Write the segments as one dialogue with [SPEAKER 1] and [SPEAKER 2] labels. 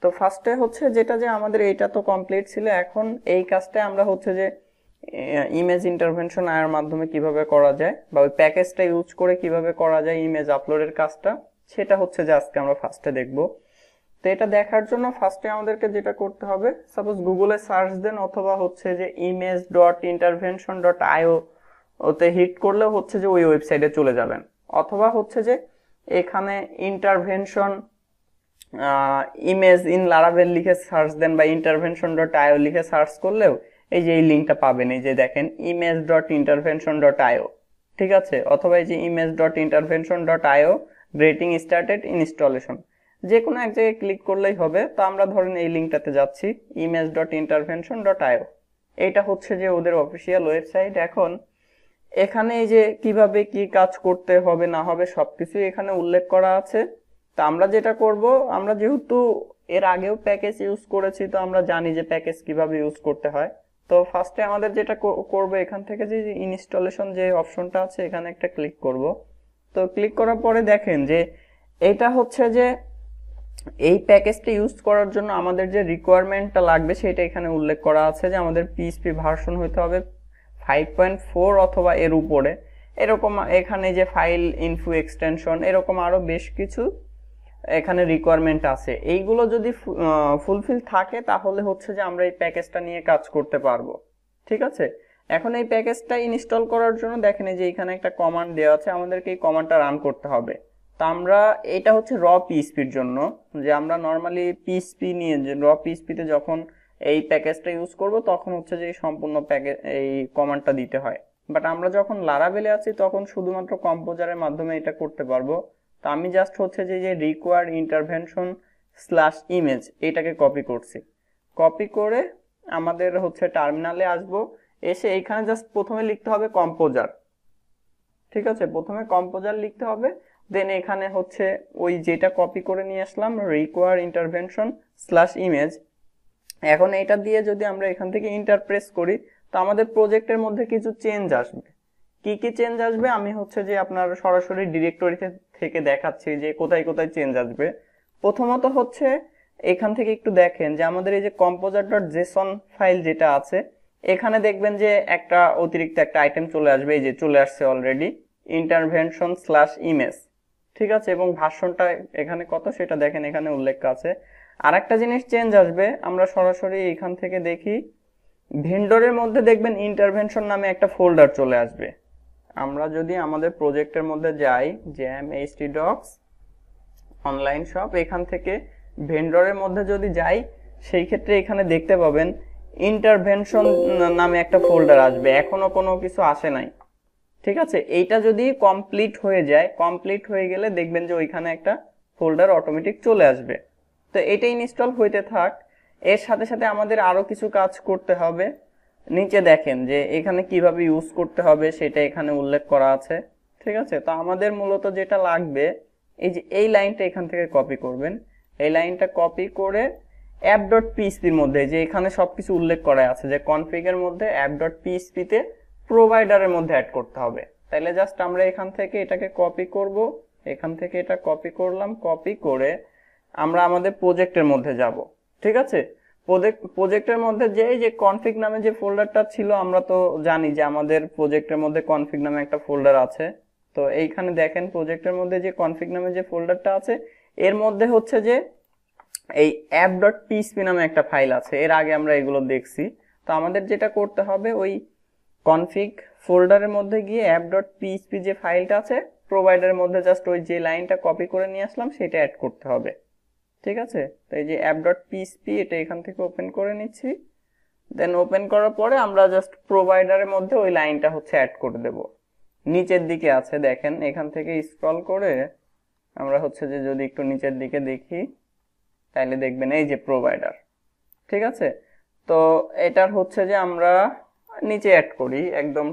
[SPEAKER 1] তো ফার্স্টে হচ্ছে যেটা যে আমাদের এইটা তো কমপ্লিট ছিল, এখন এই কাজটা আমরা হচ্ছে যে ইমেজ ইন্টারভেনশন এর মাধ্যমে কিভাবে করা যায় বা ওই প্যাকেজটা ইউজ করে কিভাবে করা যায় ইমেজ আপলোডের কাজটা, সেটা হচ্ছে যে আজকে আমরা ফার্স্টে দেখব। তো এটা দেখার জন্য ফার্স্টে আমাদেরকে যেটা করতে হবে, সাপোজ গুগলে সার্চ দেন অথবা হচ্ছে যে image.intervention.io ওতে হিট করলে হচ্ছে যে ওই ওয়েবসাইটে চলে যাবেন, অথবা হচ্ছে যে এখানে ইন্টারভেনশন ইমেজ ইন লারাভেল লিখে সার্চ দেন বা intervention.io লিখে সার্চ করলেও এই যে এই লিঙ্কটা পাবেন, এই যে দেখেন image.intervention.io, ঠিক আছে, অথবা এই যে image.intervention.io গ্রেটিং স্টার্টেড ইনস্টলেশন, যে কোনো এক জায়গায় ক্লিক করলেই হবে। তো আমরা ধরেন এই লিঙ্কটাতে যাচ্ছি, image.intervention.io, এইটা হচ্ছে যে ওদের অফিসিয়াল ওয়েবসাইট। এখন এখানে এই যে কিভাবে কি কাজ করতে হবে না হবে সবকিছু এখানে উল্লেখ করা আছে। তো আমরা যেটা করব, আমরা যেহেতু এর আগেও প্যাকেজ ইউজ করেছি, তো আমরা জানি যে প্যাকেজ কিভাবে ইউজ করতে হয়। তো ফার্স্টে আমাদের যেটা করব, এখান থেকে যে ইনস্টলেশন যে অপশনটা আছে এখানে একটা ক্লিক করব। তো ক্লিক করার পরে দেখেন যে এটা হচ্ছে যে এই প্যাকেজটা ইউজ করার জন্য আমাদের যে রিকোয়ারমেন্টটা লাগবে সেটা এখানে উল্লেখ করা আছে, যে আমাদের পিএইচপি ভার্সন হতে হবে 5.4 অথবা এর উপরে, এরকম এখানে যে ফাইল ইনফো এক্সটেনশন এরকম আরো বেশ কিছু এখানে রিকোয়ারমেন্ট আছে। এইগুলো যদি ফুলফিল থাকে তাহলে হচ্ছে যে আমরা এই প্যাকেজটা নিয়ে কাজ করতে পারবো, ঠিক আছে। এখন এই প্যাকেজটা ইনস্টল করার জন্য দেখেন এই যে এখানে একটা কমান্ড দেওয়া আছে, আমাদেরকে এই কমান্ডটা রান করতে হবে। তা আমরা এটা হচ্ছে র পিএইচপির জন্য, যে আমরা নর্মালি পিএইচপি নিয়ে যে র পিএইচপিতে যখন এই প্যাকেজটা ইউজ করব তখন হচ্ছে যে সম্পূর্ণ প্যাকেজ এই কমান্ডটা দিতে হয়। বাট আমরা যখন লারাভেলে আছি তখন শুধুমাত্র কম্পোজারের মাধ্যমে এটা করতে পারবো। তো আমি জাস্ট হচ্ছে যে রিকোয়ার্ড ইন্টারভেনশন স্ল্যাশ ইমেজ এটাকে কপি করছি। কপি করে আমাদের হচ্ছে টার্মিনালে আসব, এসে এইখানে জাস্ট প্রথমে লিখতে হবে কম্পোজার, ঠিক আছে, প্রথমে কম্পোজার লিখতে হবে। দেন এখানে হচ্ছে ওই যেটা কপি করে নিয়ে আসলাম রিকোয়ার ইন্টারভেনশন স্ল্যাশ ইমেজ, এখন এটা দিয়ে যদি আমরা এখান থেকে ইন্টার প্রেস করি তো আমাদের প্রজেক্টের মধ্যে কিছু চেঞ্জ আসবে। কি কি চেঞ্জ আসবে আমি হচ্ছে যে আপনার সরাসরি ডিরেক্টরি থেকে দেখাচ্ছি যে কোথায় কোথায় চেঞ্জ আসবে। প্রথমত হচ্ছে এখান থেকে একটু দেখেন যে আমাদের এই যে composer.json ফাইল যেটা আছে, এখানে দেখবেন যে একটা অতিরিক্ত একটা আইটেম চলে আসবে, এই যে চলে আসছে অলরেডি ইন্টারভেনশন স্ল্যাশ ইমেজ, ঠিক আছে, এবং ভার্সনটা এখানে কত সেটা দেখেন এখানে উল্লেখ আছে। আর একটা জিনিস চেঞ্জ আসবে, আমরা সরাসরি এখান থেকে দেখি ভেন্ডরের মধ্যে দেখবেন ইন্টারভেনশন নামে একটা ফোল্ডার চলে আসবে। আমরা যদি আমাদের প্রজেক্টের মধ্যে যাই, jam-ht-docs অনলাইন শপ, এখান থেকে ভেন্ডরের মধ্যে যদি যাই সেই ক্ষেত্রে এখানে দেখতে পাবেন ইন্টারভেনশন নামে একটা ফোল্ডার আসবে, এখনো কোনো কিছু আসে নাই, ঠিক আছে। এইটা যদি কমপ্লিট হয়ে যায়, কমপ্লিট হয়ে গেলে দেখবেন যে ওইখানে একটা ফোল্ডার অটোমেটিক চলে আসবে। তো এটা ইনস্টল হইতে থাক, এর সাথে সাথে আমাদের আরো কিছু কাজ করতে হবে। নিচে দেখেন যে এখানে কিভাবে ইউজ করতে হবে সেটা এখানে উল্লেখ করা আছে, ঠিক আছে। তো আমাদের মূলত যেটা লাগবে এই যে এই লাইনটা এখান থেকে কপি করবেন, এই লাইনটা কপি করে app.php এর মধ্যে যে এখানে সবকিছু উল্লেখ করা আছে যে কনফিগের মধ্যে app.php তে প্রোভাইডারের মধ্যে অ্যাড করতে হবে। তাইলে জাস্ট আমরা এখান থেকে এটাকে কপি করব, এখান থেকে এটা কপি করলাম, কপি করে আমরা আমাদের প্রজেক্টের মধ্যে যাব, ঠিক আছে। প্রজেক্টের মধ্যে যে কনফিগ নামে যে ফোল্ডারটা ছিল, আমরা তো জানি যে আমাদের প্রজেক্টের মধ্যে কনফিগ নামে একটা ফোল্ডার আছে। তো এইখানে দেখেন প্রজেক্টের মধ্যে যে কনফিগ নামে যে ফোল্ডারটা আছে এর মধ্যে হচ্ছে যে এই app.php নামে একটা ফাইল আছে, এর আগে আমরা এগুলো দেখছি। তো আমাদের যেটা করতে হবে ওই কনফিগ ফোল্ডারের মধ্যে গিয়ে app.php যে ফাইলটা আছে প্রোভাইডারের মধ্যে জাস্ট ওই যে লাইনটা কপি করে নিয়ে আসলাম সেটা অ্যাড করতে হবে, ঠিক আছে। তো এই যে app.php এটা এখান থেকে ওপেন করে নিচ্ছি, দেন ওপেন করার পরে আমরা জাস্ট প্রোভাইডারের মধ্যে ওই লাইনটা হচ্ছে অ্যাড করে দেব। নিচের দিকে আছে দেখেন, এখান থেকে স্ক্রল করে আমরা হচ্ছে যে যদি একটু নিচের দিকে দেখি তাহলে দেখবেন এই যে প্রোভাইডার, ঠিক আছে। তো এটার হচ্ছে যে আমরা নিচে অ্যাড করি, একদম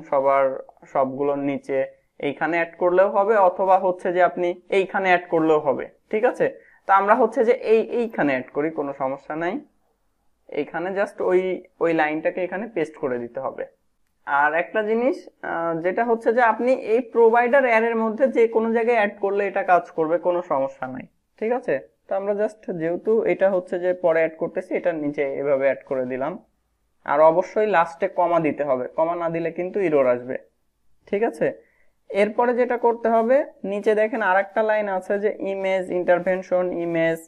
[SPEAKER 1] সবগুলোর নিচে এইখানে অ্যাড করলেও হবে, অথবা হচ্ছে যে আপনি এইখানে অ্যাড করলেও হবে, ঠিক আছে। তো আমরা হচ্ছে যে এইখানে অ্যাড করি, কোনো সমস্যা নাই। এইখানে জাস্ট ওই লাইনটাকে এখানে পেস্ট করে দিতে হবে। আর একটা জিনিস যেটা হচ্ছে যে আপনি এই প্রোভাইডার অ্যারের মধ্যে যে কোনো জায়গায় অ্যাড করলে এটা কাজ করবে, কোনো সমস্যা নাই, ঠিক আছে। তো আমরা জাস্ট যেহেতু এটা হচ্ছে যে পরে অ্যাড করতেছি, এটা নিচে এভাবে অ্যাড করে দিলাম। আর অবশ্যই লাস্টে কমা দিতে হবে, কমা না দিলে কিন্তু এরর আসবে। ঠিক আছে, এরপরে যেটা করতে হবে, নিচে দেখেন আরেকটা লাইন আছে যে image intervention, image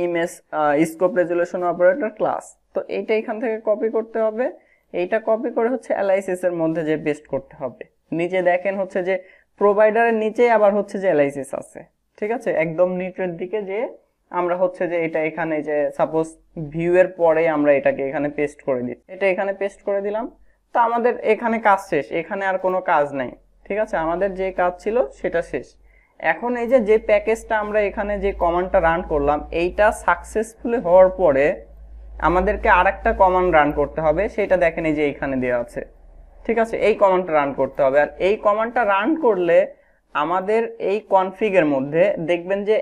[SPEAKER 1] image scope resolution operator class. তো এইটা এখান থেকে কপি করতে হবে, এইটা কপি করে হচ্ছে এলআইসিস এর মধ্যে যে পেস্ট করতে হবে। নিচে দেখেন হচ্ছে যে প্রোভাইডারের নিচে আবার হচ্ছে যে এলআইসিস আছে। ঠিক আছে, একদম নিচের দিকে যে আমরা হচ্ছে যে এটা এখানে যে সাপোজ ভিউ এর পরে আমরা এটাকে এখানে পেস্ট করে দিই, এটা এখানে পেস্ট করে দিলাম। তো আমাদের এখানে কাজ শেষ, এখানে আর কোনো কাজ নাই। ঠিক আছে, আমাদের যে কাজ ছিল সেটা শেষ। এখন এই যে প্যাকেজটা আমরা এখানে যে কমান্ডটা রান করলাম, এইটা সাকসেসফুলি হওয়ার পরে আমাদেরকে আরেকটা কমান্ড রান করতে হবে, সেটা দেখেন এই যে এইখানে দেওয়া আছে। ঠিক আছে, এই কমান্ডটা রান করতে হবে। আর এই কমান্ডটা রান করলে আমাদের এই কনফিগের মধ্যে দেখবেন যে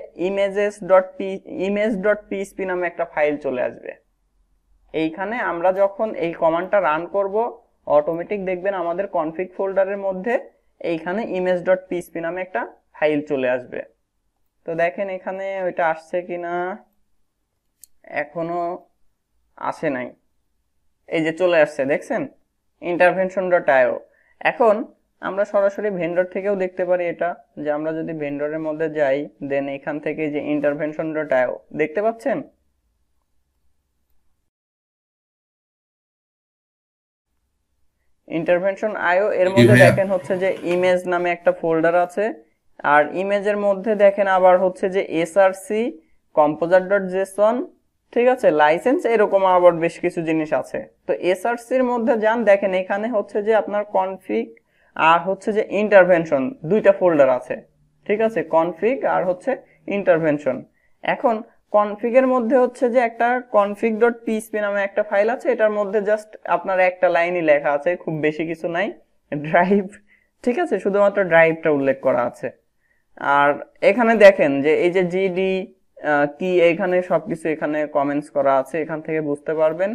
[SPEAKER 1] image.php নামে একটা ফাইল চলে আসবে। এইখানে আমরা যখন এই কমান্ডটা রান করব, অটোমেটিক দেখবেন আমাদের কনফিগ ফোল্ডারের মধ্যে এইখানে image.php নামে একটা ফাইল চলে আসবে। তো দেখেন এখানে ওইটা আসছে কিনা, এখনো আসে নাই। এই যে চলে আসছে, দেখছেন intervention.io। এখন আমরা সরাসরি ভেন্ডর থেকেও দেখতে পারি এটা, যে আমরা যদি ভেন্ডরের মধ্যে যাই, দেন এখান থেকে যে intervention.io দেখতে পাচ্ছেন। intervention.io এর মধ্যে দেখেন হচ্ছে যে ইমেজ নামে একটা ফোল্ডার আছে। আর ইমেজের মধ্যে দেখেন আবার হচ্ছে যে src composer.json, ঠিক আছে, লাইসেন্স, এরকম আবার বেশ কিছু জিনিস আছে। তো src এর মধ্যে যান, দেখেন এখানে হচ্ছে যে আপনার কনফিগ আর হচ্ছে যে ইন্টারভেনশন দুইটা ফোল্ডার আছে। ঠিক আছে, কনফিগ আর হচ্ছে ইন্টারভেনশন। এখন কনফিগের মধ্যে হচ্ছে যে একটা config.php নামে একটা ফাইল আছে, এটার মধ্যে জাস্ট আপনার একটা লাইনই লেখা আছে, খুব বেশি কিছু নাই, ড্রাইভ। ঠিক আছে, শুধুমাত্র ড্রাইভটা উল্লেখ করা আছে। আর এখানে দেখেন যে এই যে জিডি কি, এখানে সবকিছু এখানে কমেন্টস করা আছে, এখান থেকে বুঝতে পারবেন।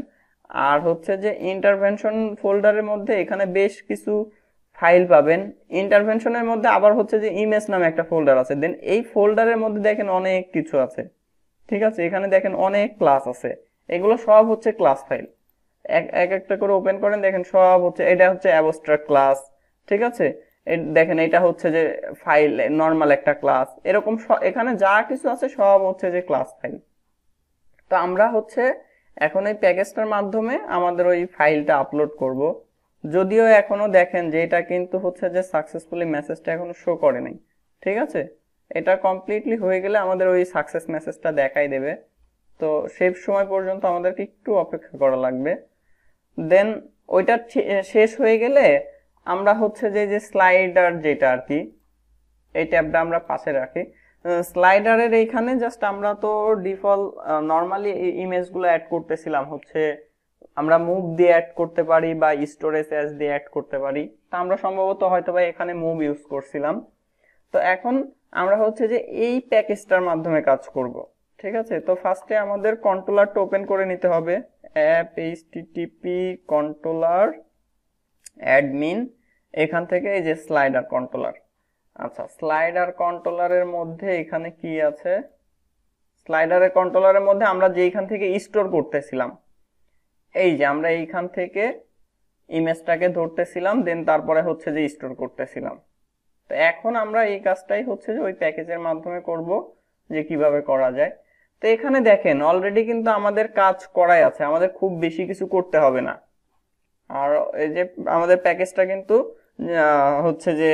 [SPEAKER 1] আর হচ্ছে যে ইন্টারভেনশন ফোল্ডারের মধ্যে এখানে বেশ কিছু ফাইল পাবেন। ইন্টারভেনশনের মধ্যে আবার হচ্ছে যে ইমেজ নামে একটা ফোল্ডার আছে, দেন এই ফোল্ডারের মধ্যে দেখেন অনেক কিছু আছে। ঠিক আছে, এখানে দেখেন অনেক ক্লাস আছে, এগুলো সব হচ্ছে ক্লাস ফাইল। এক একটা করে ওপেন করেন, দেখেন সব হচ্ছে, এটা হচ্ছে অ্যাবস্ট্রাক্ট ক্লাস। ঠিক আছে, দেখেন এটা হচ্ছে যে ফাইল নরমাল একটা ক্লাস, এরকম এখানে যা কিছু আছে সব হচ্ছে যে ক্লাস ফাইল। তো আমরা হচ্ছে এখন এই প্যাকেজটার মাধ্যমে আমাদের ওই ফাইলটা আপলোড করব। যদিও এখনো দেখেন যে এটা কিন্তু হচ্ছে যে সাকসেসফুলি মেসেজটা এখনো শো করে নাই। ঠিক আছে, এটা কমপ্লিটলি হয়ে গেলে আমাদের ওই সাকসেস মেসেজটা দেখাই দেবে। তো সেই সময় পর্যন্ত আমাদেরকে একটু অপেক্ষা করা লাগবে। দেন ওইটা শেষ হয়ে গেলে আমরা হচ্ছে যে স্লাইডার যেটা আর কি, এই ট্যাবটা আমরা পাশে রাখি। স্লাইডারের এইখানে জাস্ট আমরা তো ডিফল্ট নরমালি ইমেজগুলো অ্যাড করতেছিলাম হচ্ছে, আমরা মুভ দিয়ে অ্যাড করতে পারি বা স্টোরেজ অ্যাজ দিয়ে অ্যাড করতে পারি। তো আমরা সম্ভবত হয়তো বা এখানে মুভ ইউজ করছিলাম। তো এখন আমরা হচ্ছে যে এই প্যাকেজটার মাধ্যমে কাজ করব। ঠিক আছে, তো ফার্স্টে আমাদের কন্ট্রোলারটা ওপেন করে নিতে হবে, অ্যাপ http কন্ট্রোলার অ্যাডমিন, এখান থেকে এই যে স্লাইডার কন্ট্রোলার। আচ্ছা, স্লাইডার কন্ট্রোলারের মধ্যে এখানে কি আছে, স্লাইডারের কন্ট্রোলারের মধ্যে আমরা যেখান থেকে স্টোর করতেছিলাম, এই যে আমরা এইখান থেকে ইমেজটাকে ধরতেছিলাম, দেন তারপরে হচ্ছে যে স্টোর করতেছিলাম। তো এখন আমরা এই কাজটাই হচ্ছে যে ওই প্যাকেজের মাধ্যমে করব, যে কিভাবে করা যায়। তো এখানে দেখেন অলরেডি কিন্তু আমাদের কাজ করাই আছে, আমাদের খুব বেশি কিছু করতে হবে না। আর এই যে আমাদের প্যাকেজটা কিন্তু হচ্ছে যে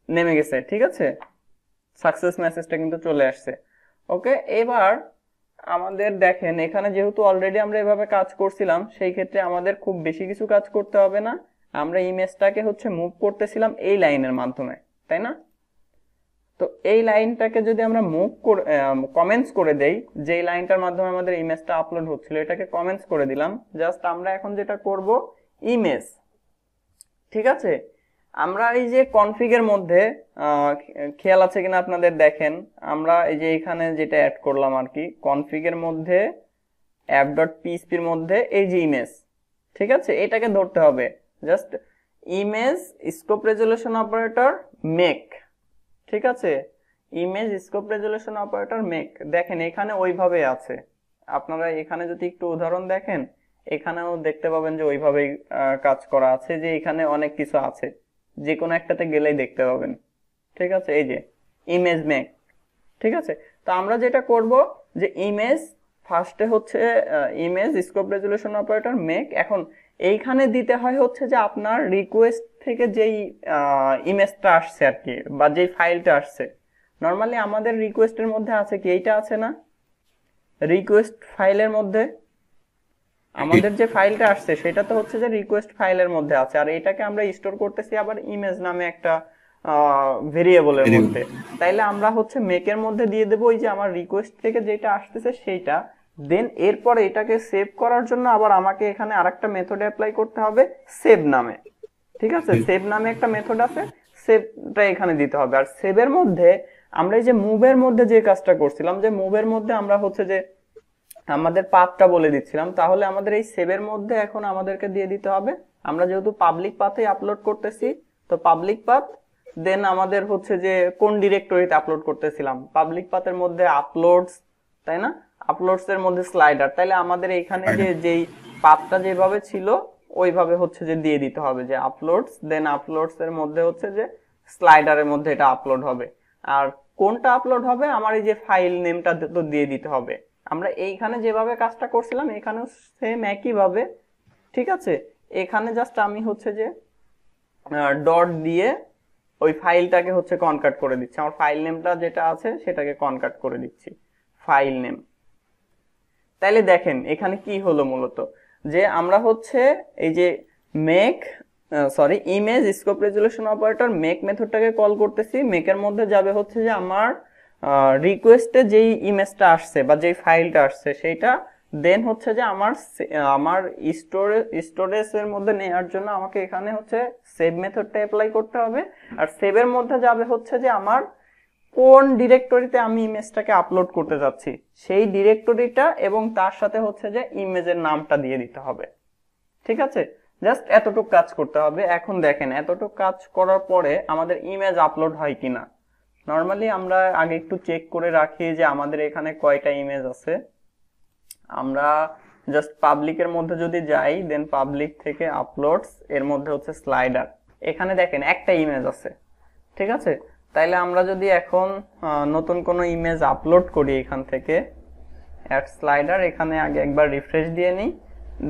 [SPEAKER 1] নেমে গেছে। ঠিক আছে, সাকসেস মেসেজটা কিন্তু চলে আসছে। ওকে, এবার আমাদের দেখেন এখানে যেহেতু অলরেডি আমরা এভাবে কাজ করছিলাম, সেই ক্ষেত্রে আমাদের খুব বেশি কিছু কাজ করতে হবে না। আমরা ইমেজটাকে হচ্ছে মুভ করতেছিলাম এই লাইনের মাধ্যমে, তাই না? তো এই লাইনটাকে যদি আমরা মুভ করে কমেন্টস করে দেই, যে লাইনটার মাধ্যমে আমাদের ইমেজটা আপলোড হচ্ছিল, এটাকে কমেন্টস করে দিলাম। জাস্ট আমরা এখন যেটা করব, ইমেজ, ঠিক আছে, আমরা এই যে কনফিগের মধ্যে খেয়াল আছে কিনা আপনাদের, দেখেন আমরা এই যে এখানে যেটা অ্যাড করলাম আর কি, কনফিগের মধ্যে app.php এর মধ্যে এই যে ইমেজ, ঠিক আছে, এটাকে ধরতে হবে। Just image scope resolution operator make, ঠিক আছে, image scope resolution operator make, দেখেন এখানে ওইভাবে আছে। আপনারা এখানে যদি একটু উদাহরণ দেখেন, এখানেও দেখতে পাবেন যে ওইভাবেই কাজ করা আছে, যে এখানে অনেক কিছু আছে, যে কোনো একটাতে গেলেই দেখতে পাবেন। ঠিক আছে, এই যে ইমেজ মেক। ঠিক আছে, তো আমরা যেটা করব যে ইমেজ ফার্স্টে হচ্ছে image scope resolution operator make. এখন এইখানে দিতে হয় হচ্ছে যে আপনার রিকোয়েস্ট থেকে যেই ইমেজটা আসছে আর কি, বা যেই ফাইলটা আসছে। নর্মালি আমাদের রিকোয়েস্টের মধ্যে আছে কি, এইটা আছে না, রিকোয়েস্ট ফাইলের মধ্যে আমাদের যে ফাইলটা আসছে সেটা তো হচ্ছে যে রিকোয়েস্ট ফাইলের মধ্যে আছে, আর এটাকে আমরা স্টোর করতেছি আবার ইমেজ নামে একটা ভেরিয়েবলের মধ্যে। তাইলে আমরা হচ্ছে মেকের মধ্যে দিয়ে দেবো ওই যে আমার রিকোয়েস্ট থেকে যেটা আসতেছে সেইটা, দেন এরপর এটাকে সেভ করার জন্য আবার আমাকে এখানে আরেকটা মেথড অ্যাপ্লাই করতে হবে সেভ নামে। ঠিক আছে, সেভ নামে একটা মেথড আছে, সেভটা এখানে দিতে হবে। আর সেভের মধ্যে আমরা এই যে মুভের মধ্যে যে কাজটা করছিলাম, যে মুভের মধ্যে আমরা হচ্ছে যে আমাদের পাথটা বলে দিচ্ছিলাম, তাহলে আমাদের এই সেভের মধ্যে এখন আমাদেরকে দিয়ে দিতে হবে, আমরা যেহেতু পাবলিক পাথে আপলোড করতেছি, তো পাবলিক পাথ, দেন আমাদের হচ্ছে যে কোন ডিরেক্টরিতে আপলোড করতেছিলাম, পাবলিক পাথের মধ্যে আপলোডস, তাই না, আপলোডস এর মধ্যে স্লাইডার, তাইলে আমাদের এখানে যে যেই পাথটা যেভাবে ছিল ওইভাবে হচ্ছে যে দিয়ে দিতে হবে যে আপলোডস, দেন আপলোডস এর মধ্যে হচ্ছে যে স্লাইডারের মধ্যে এটা আপলোড হবে। আর কোনটা আপলোড হবে, আমার এই যে ফাইল নেমটা তো দিয়ে দিতে হবে। আমরা এইখানে যেভাবে কাজটা করছিলাম এখানেও সেম একই ভাবে। ঠিক আছে, এখানে জাস্ট আমি হচ্ছে যে ডট দিয়ে ওই ফাইলটাকে হচ্ছে কনকাট করে দিচ্ছি, আমার ফাইল নেমটা যেটা আছে সেটাকে কনকাট করে দিচ্ছি ফাইল নেম। তাইলে দেখেন এখানে কি হলো মূলত, যে আমরা হচ্ছে এই যে make image scope resolution operator make মেথডটাকে কল করতেছি, মেকের মধ্যে যাবে হচ্ছে যে আমার রিকোয়েস্টে যেই ইমেজটা আসছে বা যেই ফাইলটা আসছে সেইটা, দেন হচ্ছে যে আমার স্টোরেজের মধ্যে নেওয়ার জন্য আমাকে এখানে হচ্ছে সেভ মেথডটা অ্যাপ্লাই করতে হবে। আর সেভের মধ্যে যাবে হচ্ছে যে আমার কোন ডিরেক্টরিতে আমি ইমেজটাকে আপলোড করতে যাচ্ছি সেই ডিরেক্টরিটা, এবং তার সাথে হচ্ছে যে ইমেজের নামটা দিয়ে দিতে হবে। ঠিক আছে, জাস্ট এতটুকু কাজ করতে হবে। এখন দেখেন এতটুকু কাজ করার পরে আমাদের ইমেজ আপলোড হয় কিনা। নর্মালি আমরা আগে একটু চেক করে রাখি যে আমাদের এখানে কয়টা ইমেজ আছে। আমরা জাস্ট পাবলিকের মধ্যে যদি যাই, দেন পাবলিক থেকে আপলোডস এর মধ্যে হচ্ছে স্লাইডার, এখানে দেখেন একটা ইমেজ আছে। ঠিক আছে, তাইলে আমরা যদি এখন নতুন কোনো ইমেজ আপলোড করি এখান থেকে অ্যাড স্লাইডার, এখানে আগে একবার রিফ্রেশ দিয়ে নিই,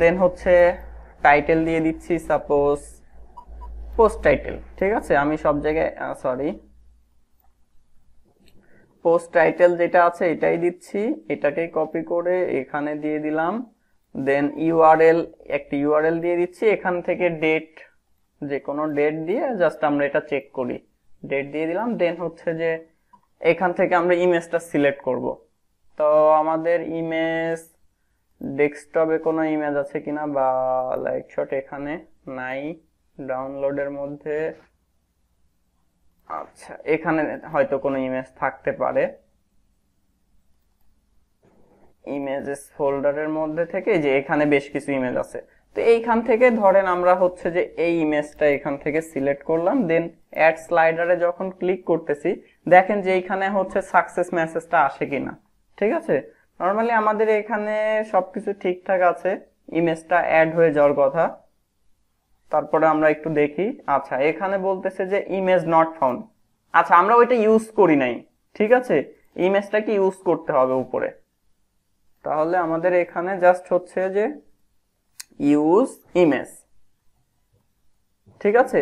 [SPEAKER 1] দেন হচ্ছে টাইটেল দিয়ে দিচ্ছি সাপোজ পোস্ট টাইটেল। ঠিক আছে, আমি সব জায়গায় পোস্ট টাইটেল যেটা আছে এটাই দিচ্ছি, এটাকে কপি করে এখানে দিয়ে দিলাম, দেন ইউআরএল একটা ইউআরএল দিয়ে দিচ্ছি, এখান থেকে ডেট, যে কোনো ডেট দিয়ে জাস্ট আমরা এটা চেক করি, ডেট দিয়ে দিলাম, দেন হচ্ছে যে এখান থেকে আমরা ইমেজটা সিলেক্ট করব। তো আমাদের ইমেজ ডেস্কটপে কোনো ইমেজ আছে কিনা বা লাইক শট এখানে নাই, ডাউনলোডের মধ্যে, আচ্ছা এখানে হয়তো কোনো ইমেজ থাকতে পারে, ইমেজেস ফোল্ডারের মধ্যে থেকে যে এখানে বেশ কিছু ইমেজ আছে। তো এইখান থেকে ধরেন আমরা হচ্ছে যে এই ইমেজটা এখান থেকে সিলেক্ট করলাম, দেন অ্যাড স্লাইডারে যখন ক্লিক করতেছি দেখেন যে এইখানে হচ্ছে সাকসেস মেসেজটা আসে কিনা। ঠিক আছে, নর্মালি আমাদের এখানে সবকিছু ঠিকঠাক আছে, ইমেজটা অ্যাড হয়ে যাওয়ার কথা। তারপরে আমরা একটু দেখি, আচ্ছা এখানে বলতেছে যে ইমেজ নট ফাউন্ড, আচ্ছা আমরা ওইটা ইউজ করি নাই। ঠিক আছে, ইমেজটাকে ইউজ করতে হবে উপরে, তাহলে আমাদের এখানে জাস্ট হচ্ছে যে ইউজ ইমেজ। ঠিক আছে,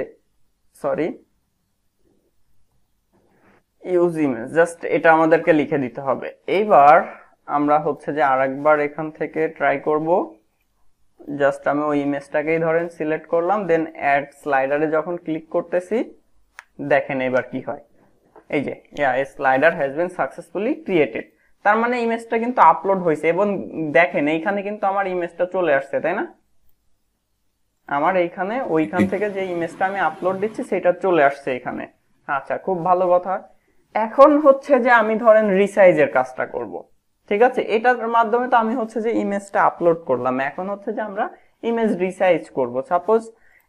[SPEAKER 1] ইউজ ইমেজ, জাস্ট এটা আমাদেরকে লিখে দিতে হবে। এইবার আমরা হচ্ছে যে আরেকবার এখান থেকে ট্রাই করব, জাস্ট আমি ওই ইমেজটাকেই ধরেন সিলেক্ট করলাম, দেন অ্যাড স্লাইডারে যখন ক্লিক করতেছি দেখেন এবার কি হয়, এই যে slider has been successfully created, তার মানে ইমেজটা কিন্তু আপলোড হয়েছে। এবং দেখেন এইখানে কিন্তু আমার ইমেজটা চলে আসছে, তাই না, আমার এইখানে ওইখান থেকে যে ইমেজটা আমি আপলোড দিচ্ছি সেটা চলে আসছে এখানে। আচ্ছা খুব ভালো কথা। এখন হচ্ছে যে আমি ধরেন রিসাইজের কাজটা করব। ঠিক আছে, এটার মাধ্যমে তো আমি হচ্ছে যে ইমেজটা আপলোড করলাম, এখন হচ্ছে যে আমরা ইমেজ রিসাইজ করব। সাপোজ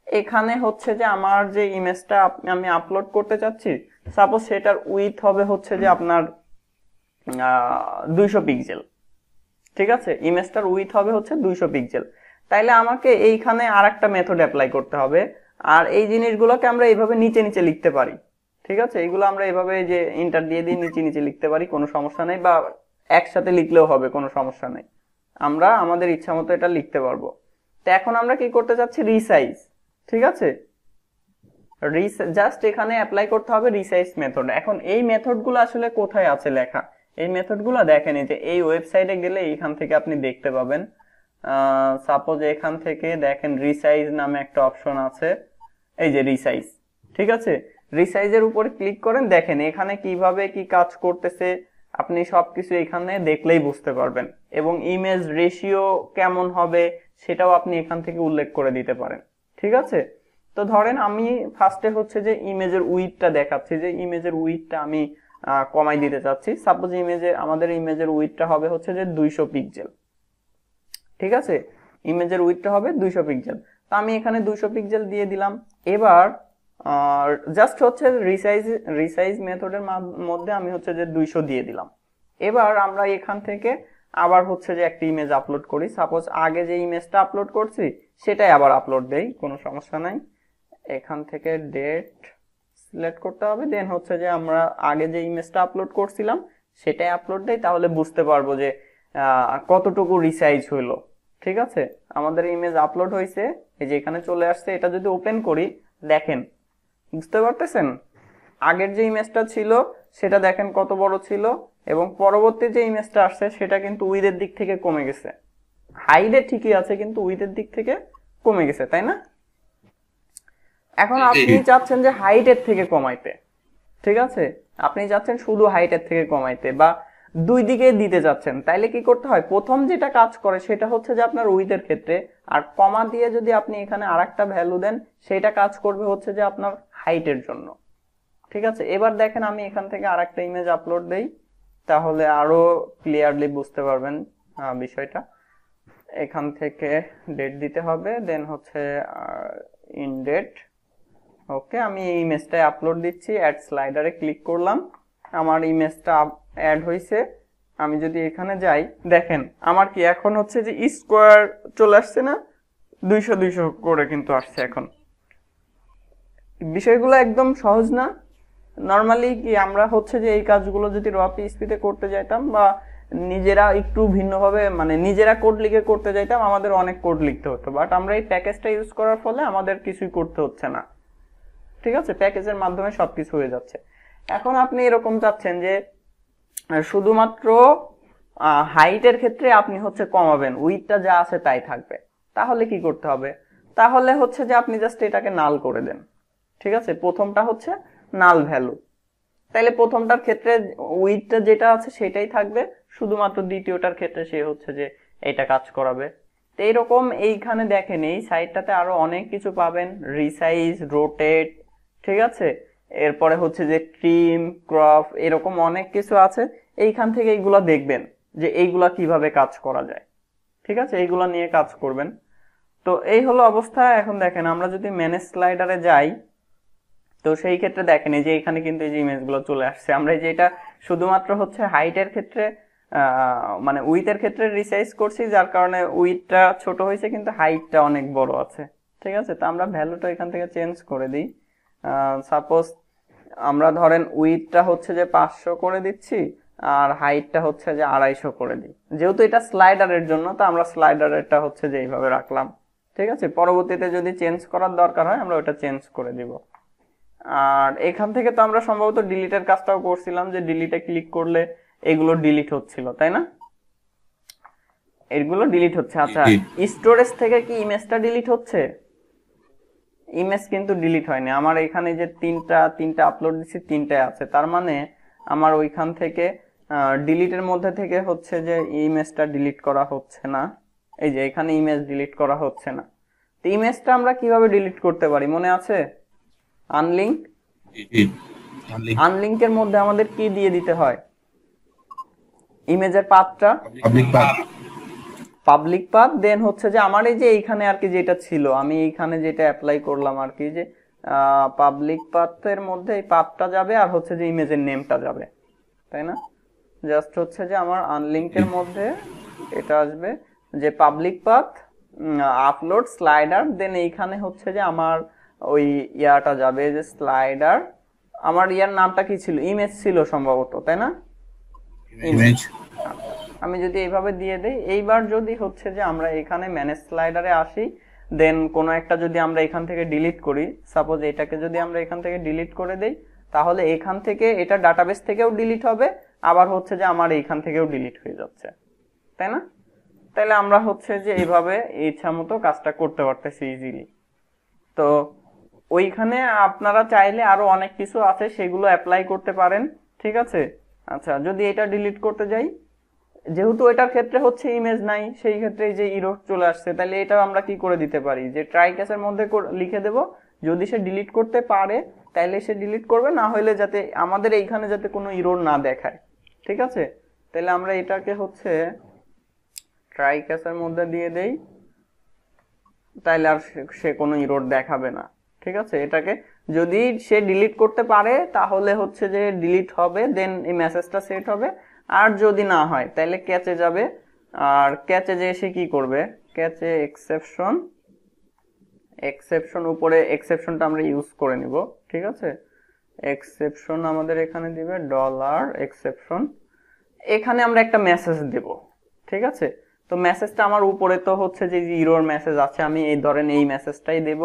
[SPEAKER 1] এখানে হচ্ছে যে আমার যে ইমেজটা আমি আপলোড করতে চাচ্ছি সাপোজ সেটার উইথ হবে হচ্ছে যে আপনার 200 পিক্সেল, ঠিক আছে, ইমেজটার উইথ হবে হচ্ছে 200 পিক্সেল। তাইলে আমাকে এইখানে আরেকটা মেথড অ্যাপ্লাই করতে হবে, আর এই জিনিসগুলোকে আমরা এইভাবে নিচে নিচে লিখতে পারি, ঠিক আছে, এইগুলো আমরা এইভাবে যে ইন্টার দিয়ে দিয়ে নিচে নিচে লিখতে পারি, কোনো সমস্যা নেই, বা একসাথে লিখলেও হবে, কোনো সমস্যা নেই, আমরা আমাদের ইচ্ছা মতো এটা লিখতে পারবো। তো এখন আমরা কি করতে চাচ্ছি, রিসাইজ, ঠিক আছে, জাস্ট এখানে অ্যাপ্লাই করতে হবে রিসাইজ মেথড। এখন এই মেথডগুলো আসলে কোথায় আছে লেখা, এই মেথডগুলো দেখেন এই যে এই ওয়েবসাইটে গেলে এইখান থেকে আপনি দেখতে পাবেন। সাপোজ এখান থেকে দেখেন রিসাইজ নামে একটা অপশন আছে, এই যে রিসাইজ, ঠিক আছে, রিসাইজের উপরে ক্লিক করেন, দেখেন এখানে কিভাবে কি কাজ করতেছে আপনি সবকিছু এখানে দেখলেই বুঝতে পারবেন, এবং ইমেজ রেশিও কেমন হবে সেটাও আপনি এখান থেকে উল্লেখ করে দিতে পারেন, ঠিক আছে। তো ধরেন আমি ফার্স্টে হচ্ছে যে ইমেজের উইডথটা দেখাচ্ছি, যে ইমেজের উইডথটা আমি কমাই দিতে চাচ্ছি। সাপোজ আমাদের ইমেজের উইডথটা হবে হচ্ছে যে 200 পিক্সেল, ঠিক আছে, ইমেজের উইডথটা হবে 200 পিক্সেল। তো আমি এখানে 200 পিক্সেল দিয়ে দিলাম। এবার জাস্ট হচ্ছে রিসাইজ মেথডের মধ্যে আমি হচ্ছে যে 200 দিয়ে দিলাম। এবার আমরা এখান থেকে আবার হচ্ছে যে একটা ইমেজ আপলোড করি। সাপোজ আগে যে ইমেজটা আপলোড করছি সেটাই আবার আপলোড দেই, কোনো সমস্যা নাই। এখান থেকে ডেট সিলেক্ট করতে হবে, দেন হচ্ছে যে আমরা আগে যে ইমেজটা আপলোড করছিলাম সেটাই আপলোড দেই, তাহলে বুঝতে পারবো যে কতটুকু রিসাইজ হইলো, ঠিক আছে। আমাদের ইমেজ আপলোড হয়েছে, এই যে এখানে চলে আসছে। এটা যদি ওপেন করি দেখেন, বুঝতে পারতেছেন আগের যে ইমেজটা ছিল সেটা দেখেন কত বড় ছিল, এবং পরবর্তী যে ইমেজটা আসছে সেটা কিন্তু উইডের দিক থেকে কমে গেছে। হাইডে ঠিকই আছে কিন্তু উইডের দিক থেকে কমে গেছে, তাই না? এখন আপনি চাচ্ছেন যে হাইটের থেকে কমাইতে, ঠিক আছে, আপনি চাচ্ছেন শুধু হাইটের থেকে কমাইতে বা দুই দিকে দিতে যাচ্ছেন, তাইলে কি করতে হয়, প্রথম যেটা কাজ করে সেটা হচ্ছে যে আপনার উইডের ক্ষেত্রে, আর কমা দিয়ে যদি আপনি এখানে আরেকটা ভ্যালু দেন সেটা কাজ করবে হচ্ছে যে আপনার হাইটের জন্য, ঠিক আছে। এবার দেখেন আমি এখান থেকে আরেকটা ইমেজ আপলোড দেই, তাহলে আরো ক্লিয়ারলি বুঝতে পারবেন বিষয়টা। এখান থেকে ডেট দিতে হবে, দেন হচ্ছে ইন ডেট, ওকে। আমি এই ইমেজটাই আপলোড দিচ্ছি, অ্যাড স্লাইডারে ক্লিক করলাম, আমার ইমেজটা অ্যাড হয়েছে। আমি যদি এখানে যাই দেখেন আমার কি এখন হচ্ছে যে স্কোয়ার চলে আসছে না, 200 200 করে কিন্তু আসছে। এখন বিষয়গুলো একদম সহজ না? নর্মালি কি আমরা হচ্ছে যে এই কাজগুলো যদি র পিএইচপিতে করতে যাইতাম বা নিজেরা একটু ভিন্নভাবে মানে নিজেরা কোড লিখে করতে যাইতাম, আমাদের অনেক কোড লিখতে হতো, বাট আমরা এই প্যাকেজটা ইউজ করার ফলে আমাদের কিছুই করতে হচ্ছে না, ঠিক আছে, প্যাকেজের মাধ্যমে সবকিছু হয়ে যাচ্ছে। এখন আপনি এরকম চাচ্ছেন যে শুধুমাত্র হাইটের ক্ষেত্রে আপনি হচ্ছে কমাবেন, উইডথটা যা আছে তাই থাকবে, তাহলে কি করতে হবে, তাহলে হচ্ছে যে আপনি জাস্ট এটাকে নাল করে দেন, ঠিক আছে। প্রথমটা হচ্ছে নাল ভ্যালু, তাইলে প্রথমটার ক্ষেত্রে উইডথটা যেটা আছে সেটাই থাকবে, শুধুমাত্র দ্বিতীয়টার ক্ষেত্রে সে হচ্ছে যে এটা কাজ করাবে। তো এইরকম এইখানে দেখেন এই সাইটটাতে আরো অনেক কিছু পাবেন, রিসাইজ, রোটেট, ঠিক আছে, এরপরে হচ্ছে যে ট্রিম, ক্রপ, এরকম অনেক কিছু আছে। এইখান থেকে এইগুলা দেখবেন যে এইগুলা কিভাবে কাজ করা যায়, ঠিক আছে, এইগুলা নিয়ে কাজ করবেন। তো এই হলো অবস্থা। এখন দেখেন আমরা যদি ম্যানেজ স্লাইডারে যাই, তো সেই ক্ষেত্রে দেখেন এই যে এখানে কিন্তু এই যে ইমেজগুলো চলে আসছে। আমরা এই যে এটা শুধুমাত্র হচ্ছে হাইটের ক্ষেত্রে মানে উইথের ক্ষেত্রে রিসাইজ করছি, যার কারণে উইথটা ছোট হয়েছে কিন্তু হাইটটা অনেক বড় আছে, ঠিক আছে। তো আমরা ভ্যালুটা এখান থেকে চেঞ্জ করে দিই। সাপোজ আমরা ধরেন উইথটা হচ্ছে যে 500 করে দিচ্ছি আর হাইটটা হচ্ছে যে 250 করে দিই, যেহেতু এটা স্লাইডারের জন্য, তো আমরা স্লাইডারেরটা হচ্ছে যে এইভাবে রাখলাম, ঠিক আছে। পরবর্তীতে যদি চেঞ্জ করার দরকার হয় আমরা ওটা চেঞ্জ করে দিব। আর এখান থেকে তো আমরা সম্ভবত ডিলিটের কাজটাও করছিলাম, যে ডিলিটে ক্লিক করলে এগুলো ডিলিট হচ্ছিল, তাই না, এগুলো ডিলিট হচ্ছে। আচ্ছা, স্টোরেজ থেকে কি ইমেজটা ডিলিট হচ্ছে? ইমেজ কিন্তু ডিলিট হয়নি, আমার এখানে যে তিনটা আপলোড দিচ্ছি তিনটায় আছে, তার মানে আমার ওইখান থেকে ডিলিটের মধ্যে থেকে হচ্ছে যে ইমেজটা ডিলিট করা হচ্ছে না, এই যে এখানে ইমেজ ডিলিট করা হচ্ছে না। তো ইমেজটা আমরা কিভাবে ডিলিট করতে পারি মনে আছে? আনলিঙ্ক, আনলিঙ্কের মধ্যে আমাদের কি দিয়ে দিতে হয়, ইমেজের পাথটা পাবলিক পাথ, দেন হচ্ছে যে আমার এই যে এইখানে আর কি যেটা ছিল, আমি এইখানে যেটা অ্যাপ্লাই করলাম আর কি, যে পাবলিক পাথের মধ্যে এই পাথটা যাবে আর হচ্ছে যে ইমেজের নেমটা যাবে, তাই না? জাস্ট হচ্ছে যে আমার আনলিঙ্কের মধ্যে এটা আসবে যে পাবলিক পাথ আপলোড স্লাইডার, দেন এইখানে হচ্ছে যে আমার ওই ইয়াটা যাবে যে স্লাইডার, আমার ইয়ার নামটা কি ছিল, ইমেজ ছিল সম্ভবত, তাই না?
[SPEAKER 2] ইমেজ।
[SPEAKER 1] আমি যদি এইভাবে দিয়ে দেই, এইবার যদি হচ্ছে যে আমরা এখানে ম্যানেজ স্লাইডারে আসি, দেন কোনো একটা যদি আমরা এখান থেকে ডিলিট করি, সাপোজ এটাকে যদি আমরা এখান থেকে ডিলিট করে দেই, তাহলে এখান থেকে এটা ডাটাবেস থেকেও ডিলিট হবে, আবার হচ্ছে যে আমার এইখান থেকেও ডিলিট হয়ে যাচ্ছে, তাই না? তাহলে আমরা হচ্ছে যে এইভাবে ইচ্ছা মতো কাজটা করতে পারতেছি ইজিলি। তো ওইখানে আপনারা চাইলে আরো অনেক কিছু আছে, সেগুলো অ্যাপ্লাই করতে পারেন, ঠিক আছে? আচ্ছা, যদি এটা ডিলিট করতে যাই, যেহেতু এটার ক্ষেত্রে হচ্ছে ইমেজ নাই, সেই ক্ষেত্রে এই যে ইরর চলে আসছে, তাহলে এটা আমরা কি করে দিতে পারি যে ট্রাই ক্যাচের মধ্যে লিখে দেব, যদি সে ডিলিট করতে পারে তাহলে সে ডিলিট করবে, না হলে যাতে আমাদের এইখানে যাতে কোনো ইরর না দেখায়, ঠিক আছে? তাহলে আমরা এটাকে হচ্ছে ট্রাই ক্যাচের মধ্যে দিয়ে দেই, তাইলে আর সে কোনো ইরর দেখাবে না, ঠিক আছে? এটাকে যদি সে ডিলিট করতে পারে তাহলে হচ্ছে যে ডিলিট হবে, দেন এই মেসেজটা সেট হবে, আর যদি না হয় তাহলে ক্যাচে যাবে, আর ক্যাচে যে সে কি করবে, ক্যাচে এক্সেপশন উপরে এক্সেপশনটা আমরা ইউজ করে নিব, ঠিক আছে? এক্সেপশন আমাদের এখানে দিবে ডলার এক্সেপশন, এখানে আমরা একটা মেসেজ দেব, ঠিক আছে? তো মেসেজটা আমার উপরে তো হচ্ছে যে ইরর মেসেজ আছে, আমি এই ধরেন এই মেসেজটাই দেব।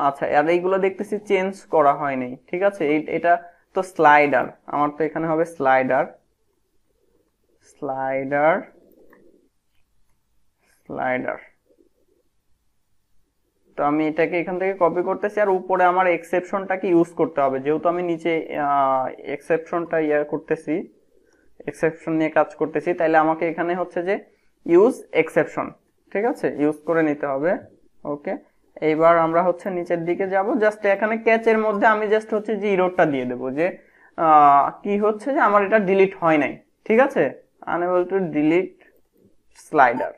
[SPEAKER 1] আচ্ছা, আর এইগুলো দেখতেছি চেঞ্জ করা হয়নি, ঠিক আছে? এটা তো স্লাইডার, আমার তো এখানে হবে স্লাইডার স্লাইডার স্লাইডার তো আমি এটাকে এখান থেকে কপি করতেছি, আর উপরে আমার এক্সেপশনটাকে ইউজ করতে হবে, যেহেতু আমি নিচে এক্সেপশনটা করতেছি, এক্সেপশন নিয়ে কাজ করতেছি, তাইলে আমাকে এখানে হচ্ছে যে ইউজ এক্সেপশন, ঠিক আছে, ইউজ করে নিতে হবে। ওকে, এইবার আমরা হচ্ছে নিচের দিকে যাব, জাস্ট এখানে ক্যাচের মধ্যে আমি জাস্ট হচ্ছে যে ইররটা দিয়ে দেবো যে কি হচ্ছে যে আমার এটা ডিলিট হয় নাই, ঠিক আছে? Unable to delete slider.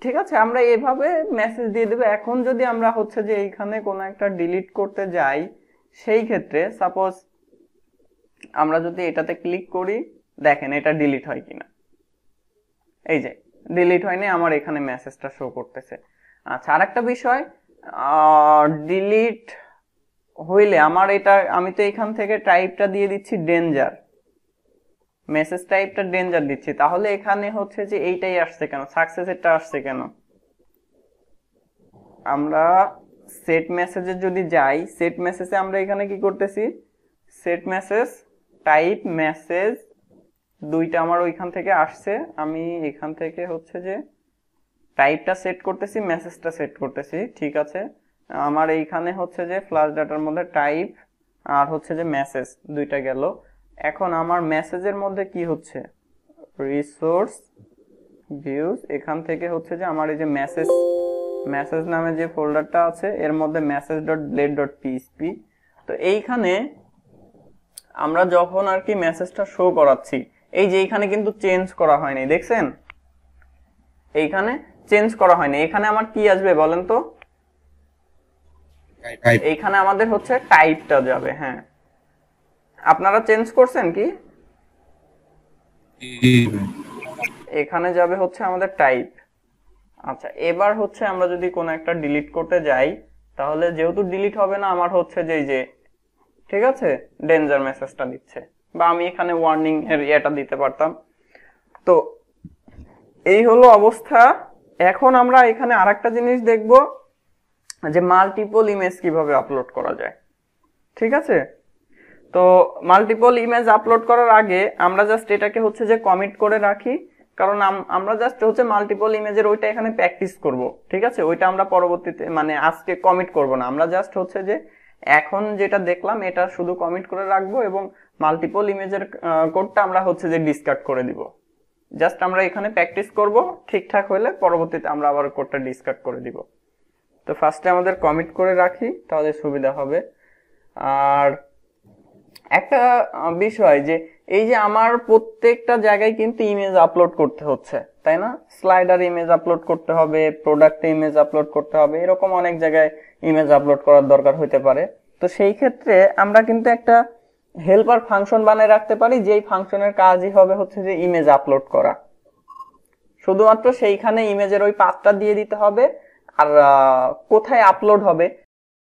[SPEAKER 1] ঠিক আছে, আমরা এভাবে মেসেজ দিয়ে দেবো। এখন যদি আমরা হচ্ছে যে এইখানে কোনো একটা ডিলিট করতে যাই, সেই ক্ষেত্রে সাপোজ আমরা যদি এটাতে ক্লিক করি, দেখেন এটা ডিলিট হয় কিনা, এই যে ডিলিট হয়নি, আমার এখানে মেসেজটা শো করতেছে। আচ্ছা, আরেকটা বিষয়, ডিলিট হইলে আমার এটা, আমি তো এখান থেকে টাইপটা দিয়ে দিচ্ছি ডেঞ্জার, মেসেজ টাইপটা ডেঞ্জার দিচ্ছি, তাহলে এখানে হচ্ছে যে এইটাই আসছে কেন, সাকসেসেরটা আসছে কেন? আমরা সেট মেসেজে যদি যাই, সেট মেসেজে আমরা এখানে কি করতেছি, সেট মেসেজ টাইপ মেসেজ দুইটা আমার ওইখান থেকে আসছে, আমি এখান থেকে হচ্ছে যে টাইপটা সেট করতেছি, মেসেজটা সেট করতেছি, ঠিক আছে? আমার এইখানে হচ্ছে যে ফ্ল্যাশ ডাটার মধ্যে টাইপ আর হচ্ছে যে মেসেজ দুইটা গেল। এখন আমার মেসেজের মধ্যে কি হচ্ছে, রিসোর্স ভিউজ, এখান থেকে হচ্ছে যে আমার এই যে মেসেজ নামে যে ফোল্ডারটা আছে, এর মধ্যে message.blade.php, তো এইখানে আমরা যখন আর কি মেসেজটা শো করাচ্ছি, এই যে এইখানে কিন্তু চেঞ্জ করা হয়নি, দেখছেন? এইখানে চেঞ্জ করা হয়নি, এখানে আমার কি আসবে বলেন তো? এইখানে আমাদের হচ্ছে টাইপটা যাবে। হ্যাঁ, আপনারা চেঞ্জ করছেন কি? এখানে যাবে হচ্ছে আমাদের টাইপ। আচ্ছা, এবার হচ্ছে আমরা যদি কোনো একটা ডিলিট করতে যাই, তাহলে যেহেতু ডিলিট হবে না, আমার হচ্ছে যে এই যে, ঠিক আছে, ডেঞ্জার মেসেজটা দিচ্ছে, বা আমি এখানে ওয়ার্নিং এর এটা দিতে পারতাম। তো এই হলো অবস্থা। এখন আমরা এখানে আরেকটা জিনিস দেখব যে মাল্টিপল ইমেজ কিভাবে আপলোড করা যায়, ঠিক আছে? তো মাল্টিপল ইমেজ আপলোড করার আগে আমরা জাস্ট এটাকে হচ্ছে যে কমিট করে রাখি, কারণ আমরা জাস্ট হচ্ছে মাল্টিপল ইমেজের ওইটা এখানে প্র্যাকটিস করব, ঠিক আছে? ওইটা আমরা পরবর্তীতে মানে আজকে কমিট করব না, আমরা জাস্ট হচ্ছে যে এখন যেটা দেখলাম এটা শুধু কমিট করে রাখবো, এবং মাল্টিপল ইমেজের কোডটা আমরা হচ্ছে যে ডিসকার্ড করে দিব। জাস্ট আমরা এখানে প্র্যাকটিস করব, ঠিকঠাক হলে পরবর্তীতে আমরা আবার কোডটা ডিসকার্ড করে দিব। তো ফার্স্টে আমাদের কমিট করে রাখি, তাহলে সুবিধা হবে। আর একটা বিষয় যে এই যে আমার প্রত্যেকটা জায়গায় কিন্তু ইমেজ আপলোড করতে হচ্ছে, তাই না? স্লাইডার ইমেজ আপলোড করতে হবে, প্রোডাক্টে ইমেজ আপলোড করতে হবে, এরকম অনেক জায়গায় ইমেজ আপলোড করার দরকার হতে পারে। তো সেই ক্ষেত্রে আমরা কিন্তু একটা হেল্পার ফাংশন বানিয়ে রাখতে পারি, যেই ফাংশনের কাজই হবে হচ্ছে যে ইমেজ আপলোড করা। শুধুমাত্র সেইখানে ইমেজের ওই পাথটা দিয়ে দিতে হবে, আর কোথায় আপলোড হবে